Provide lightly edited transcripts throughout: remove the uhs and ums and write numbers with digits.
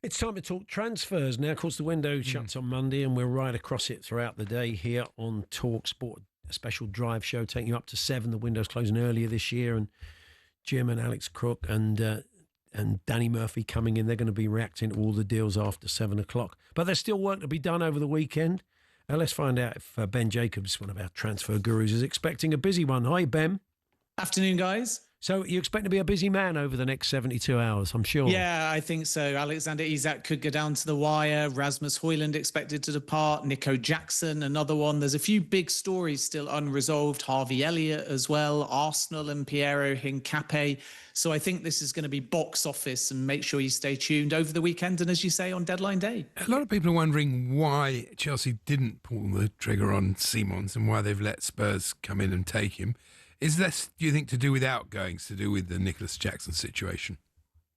It's time to talk transfers now. Of course, the window shuts on Monday, and we're right across it throughout the day here on talkSPORT, a special drive show taking you up to 7. The window's closing earlier this year, and Jim and Alex Crook and Danny Murphy coming in. They're going to be reacting to all the deals after 7 o'clock. But there's still work to be done over the weekend. Let's find out if Ben Jacobs, one of our transfer gurus, is expecting a busy one. Hi, Ben. Afternoon, guys. So you expect to be a busy man over the next 72 hours, I'm sure. Yeah, I think so. Alexander Isak could go down to the wire. Rasmus Højlund expected to depart. Nico Jackson, another one. There's a few big stories still unresolved. Harvey Elliott as well. Arsenal and Piero Hincapié. So I think this is going to be box office, and make sure you stay tuned over the weekend and, as you say, on deadline day. A lot of people are wondering why Chelsea didn't pull the trigger on Simons and why they've let Spurs come in and take him. Is this, do you think, to do with outgoings, to do with the Nicholas Jackson situation?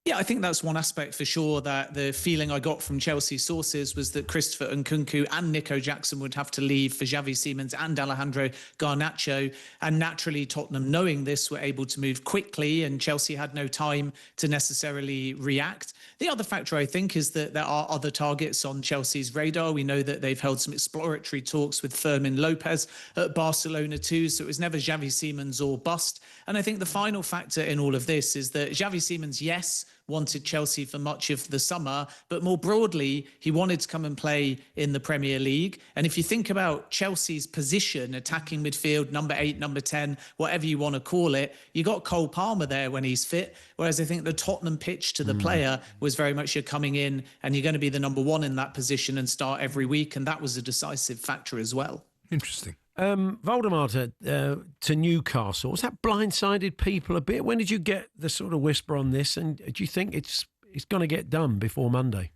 Yeah, I think that's one aspect for sure. That the feeling I got from Chelsea sources was that Christopher Nkunku and Nico Jackson would have to leave for Xavi Simons and Alejandro Garnacho. And naturally, Tottenham, knowing this, were able to move quickly, and Chelsea had no time to necessarily react. The other factor, I think, is that there are other targets on Chelsea's radar. We know that they've held some exploratory talks with Fermin Lopez at Barcelona too, so it was never Xavi Simons or bust. And I think the final factor in all of this is that Xavi Simons, yes, wanted Chelsea for much of the summer, but more broadly, he wanted to come and play in the Premier League. And if you think about Chelsea's position, attacking midfield, number 8, number 10, whatever you want to call it, you got Cole Palmer there when he's fit. Whereas I think the Tottenham pitch to the player was very much you're coming in and you're going to be the number 1 in that position and start every week. And that was a decisive factor as well. Interesting. Voldemar to Newcastle, has that blindsided people a bit? When did you get the sort of whisper on this? And do you think it's going to get done before Monday?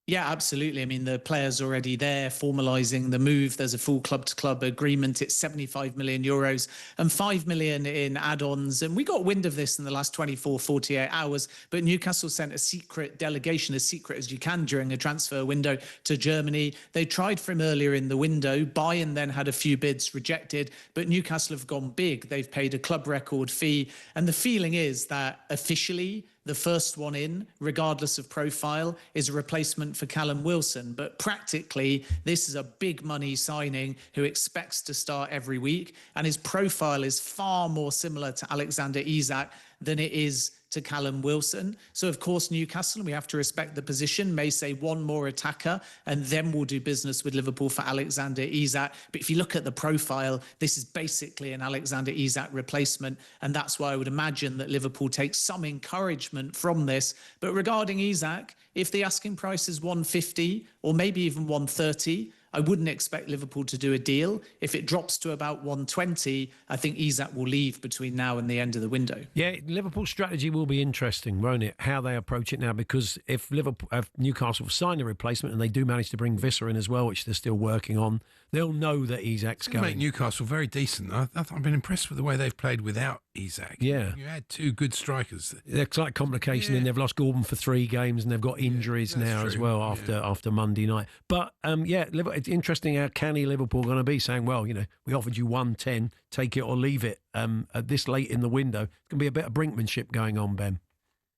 Yeah, absolutely. I mean, the player's already there formalising the move. There's a full club-to-club agreement. It's 75 million euros and 5 million in add-ons. And we got wind of this in the last 24, 48 hours. But Newcastle sent a secret delegation, as secret as you can during a transfer window, to Germany. They tried for him earlier in the window. Bayern then had a few bids rejected. But Newcastle have gone big. They've paid a club record fee. And the feeling is that officially, the first one in, regardless of profile, is a replacement for Callum Wilson. But practically, this is a big money signing who expects to start every week. And his profile is far more similar to Alexander Isak than it is to Callum Wilson. So, of course, Newcastle, we have to respect the position, may say one more attacker, and then we'll do business with Liverpool for Alexander Isak. But if you look at the profile, this is basically an Alexander Isak replacement. And that's why I would imagine that Liverpool takes some encouragement from this. But regarding Isak, if the asking price is 150 or maybe even 130, I wouldn't expect Liverpool to do a deal. If it drops to about 120, I think Isak will leave between now and the end of the window. Yeah, Liverpool's strategy will be interesting, won't it? How they approach it now, because if Newcastle sign a replacement and they do manage to bring Visser in as well, which they're still working on, they'll know that Isak's going. Make Newcastle very decent. I've been impressed with the way they've played without Isak. Yeah. You had 2 good strikers. There's slight complication, and they've lost Gordon for 3 games, and they've got injuries now true. As well after Monday night. But it's interesting how canny Liverpool are going to be, saying, well, we offered you 110, take it or leave it. At this late in the window, it's going to be a bit of brinkmanship going on, Ben.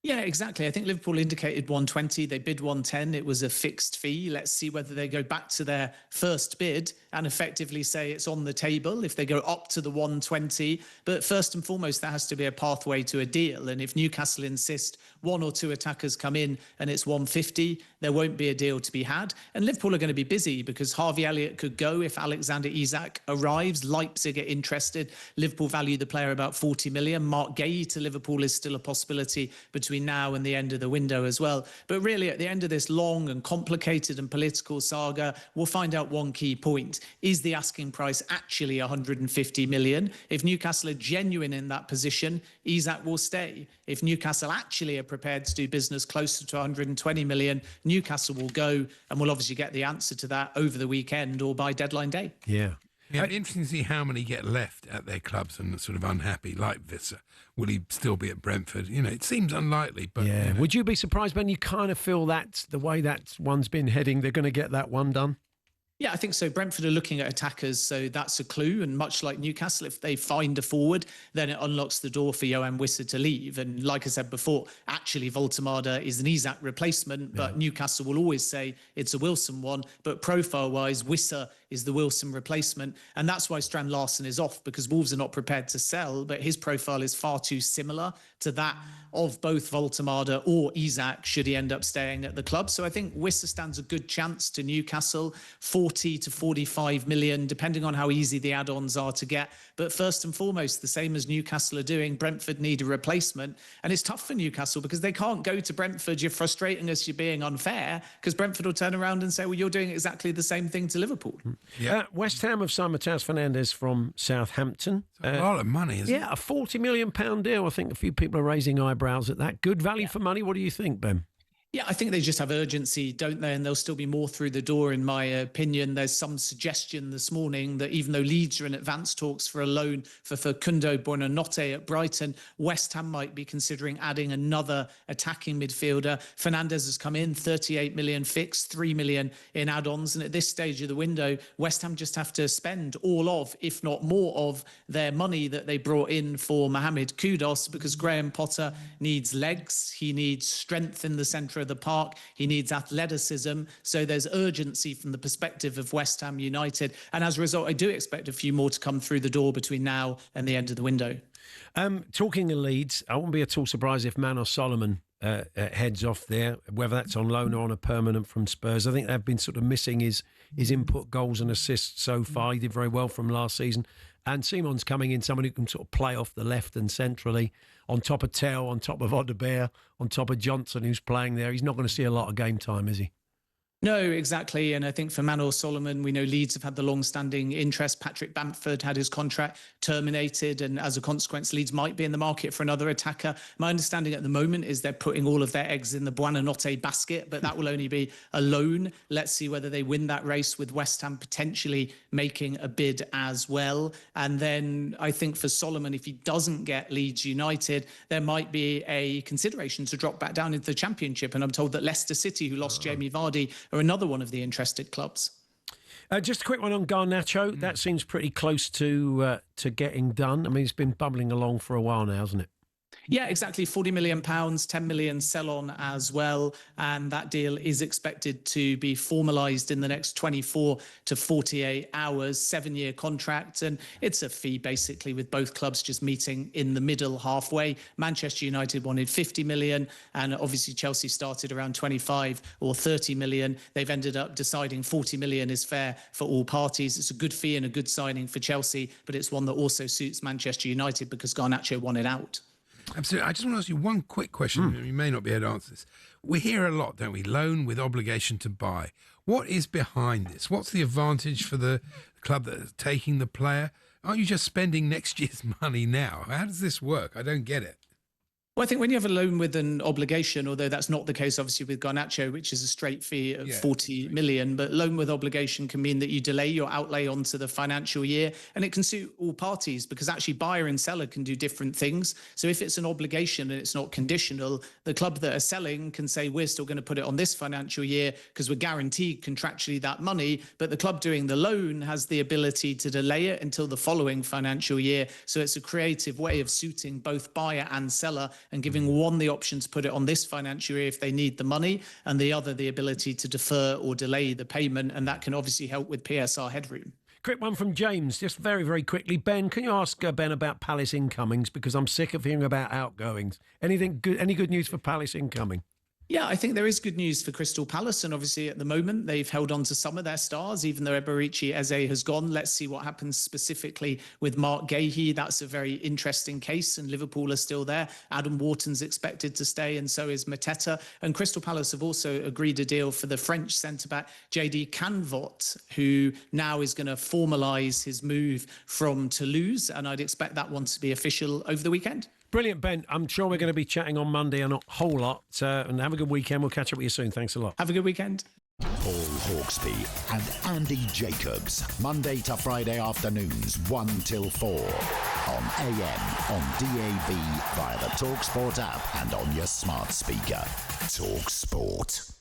Yeah, exactly. I think Liverpool indicated 120. They bid 110. It was a fixed fee. Let's see whether they go back to their first bid and effectively say it's on the table if they go up to the 120. But first and foremost, there has to be a pathway to a deal. And if Newcastle insist 1 or 2 attackers come in and it's 150, there won't be a deal to be had. And Liverpool are going to be busy because Harvey Elliott could go if Alexander Isak arrives. Leipzig are interested. Liverpool value the player about 40 million. Mark Guéhi to Liverpool is still a possibility between now and the end of the window as well. But really, at the end of this long and complicated and political saga, we'll find out one key point. Is the asking price actually 150 million? If Newcastle are genuine in that position, Isak will stay. If Newcastle actually are prepared to do business closer to 120 million, Newcastle will go, and we'll obviously get the answer to that over the weekend or by deadline day. Yeah. Yeah, it'd be interesting to see how many get left at their clubs and sort of unhappy, like Visser. Will he still be at Brentford? It seems unlikely. But yeah. Would you be surprised, Ben? You kind of feel that the way that one's been heading, they're going to get that one done? Yeah, I think so. Brentford are looking at attackers, so that's a clue. And much like Newcastle, if they find a forward, then it unlocks the door for Johan Wissa to leave. And like I said before, actually, Voltemada is an Isak replacement, but Newcastle will always say it's a Wilson one. But profile-wise, Wissa is the Wilson replacement. And that's why Strand Larsen is off, because Wolves are not prepared to sell, but his profile is far too similar to that of both Voltemada or Isak should he end up staying at the club. So I think Wissa stands a good chance to Newcastle, 40 to 45 million, depending on how easy the add-ons are to get. But first and foremost, the same as Newcastle are doing, Brentford need a replacement. And it's tough for Newcastle because they can't go to Brentford, you're frustrating us, you're being unfair, because Brentford will turn around and say, well, you're doing exactly the same thing to Liverpool. West Ham have signed Matheus Fernandes from Southampton. A lot of money, isn't it? Yeah, a £40 million deal. I think a few people are raising eyebrows at that. Good value for money. What do you think, Ben? Yeah, I think they just have urgency, don't they? And there'll still be more through the door, in my opinion. There's some suggestion this morning that even though Leeds are in advanced talks for a loan for Facundo Buonanotte at Brighton, West Ham might be considering adding another attacking midfielder. Fernandes has come in, 38 million fixed, 3 million in add-ons. And at this stage of the window, West Ham just have to spend all of, if not more of, their money that they brought in for Mohamed Kudus, because Graham Potter needs legs. He needs strength in the centre of the park. He needs athleticism. So there's urgency from the perspective of West Ham United. And as a result, I do expect a few more to come through the door between now and the end of the window. Talking of Leeds, I wouldn't be at all surprised if Manor Solomon heads off there, whether that's on loan or on a permanent from Spurs. I think they've been sort of missing his input goals and assists so far. He did very well from last season. And Simon's coming in, someone who can sort of play off the left and centrally, on top of Tell, on top of Odebear, on top of Johnson, who's playing there. He's not going to see a lot of game time, is he? No, exactly. And I think for Manor Solomon, we know Leeds have had the long-standing interest. Patrick Bamford had his contract terminated, and as a consequence, Leeds might be in the market for another attacker. My understanding at the moment is they're putting all of their eggs in the Buonanotte basket, but that will only be a loan. Let's see whether they win that race, with West Ham potentially making a bid as well. And then I think for Solomon, if he doesn't get Leeds United, there might be a consideration to drop back down into the Championship. And I'm told that Leicester City, who lost Jamie Vardy, are another one of the interested clubs. Just a quick one on Garnacho. That seems pretty close to getting done. I mean, it's been bubbling along for a while now, hasn't it? Yeah, exactly. £40 million, 10 million sell on as well. And that deal is expected to be formalised in the next 24 to 48 hours, 7-year contract. And it's a fee, basically, with both clubs just meeting in the middle halfway. Manchester United wanted 50 million, and obviously Chelsea started around 25 or 30 million. They've ended up deciding 40 million is fair for all parties. It's a good fee and a good signing for Chelsea, but it's one that also suits Manchester United because Garnacho wanted out. Absolutely. I just want to ask you one quick question. You may not be able to answer this. We hear a lot, don't we? Loan with obligation to buy. What is behind this? What's the advantage for the club that is taking the player? Aren't you just spending next year's money now? How does this work? I don't get it. Well, I think when you have a loan with an obligation, although that's not the case, obviously, with Garnacho, which is a straight fee of 40 million, but loan with obligation can mean that you delay your outlay onto the financial year, and it can suit all parties because actually buyer and seller can do different things. So if it's an obligation and it's not conditional, the club that are selling can say, we're still going to put it on this financial year because we're guaranteed contractually that money, but the club doing the loan has the ability to delay it until the following financial year. So it's a creative way of suiting both buyer and seller, and giving one the option to put it on this financial year if they need the money, and the other the ability to defer or delay the payment. And that can obviously help with PSR headroom. Quick one from James, just very, very quickly. Ben, can you ask Ben about Palace incomings? Because I'm sick of hearing about outgoings. Anything good? Any good news for Palace incoming? Yeah, I think there is good news for Crystal Palace. And obviously at the moment, they've held on to some of their stars, even though Eberici Eze has gone. Let's see what happens specifically with Mark Gahey. That's a very interesting case. And Liverpool are still there. Adam Wharton's expected to stay, and so is Mateta. And Crystal Palace have also agreed a deal for the French centre-back, JD Canvot, who now is going to formalise his move from Toulouse. And I'd expect that one to be official over the weekend. Brilliant, Ben. I'm sure we're going to be chatting on Monday and a whole lot. And have a good weekend. We'll catch up with you soon. Thanks a lot. Have a good weekend. Paul Hawksbee and Andy Jacobs. Monday to Friday afternoons, 1 till 4. On AM, on DAB, via the talkSPORT app and on your smart speaker. talkSPORT.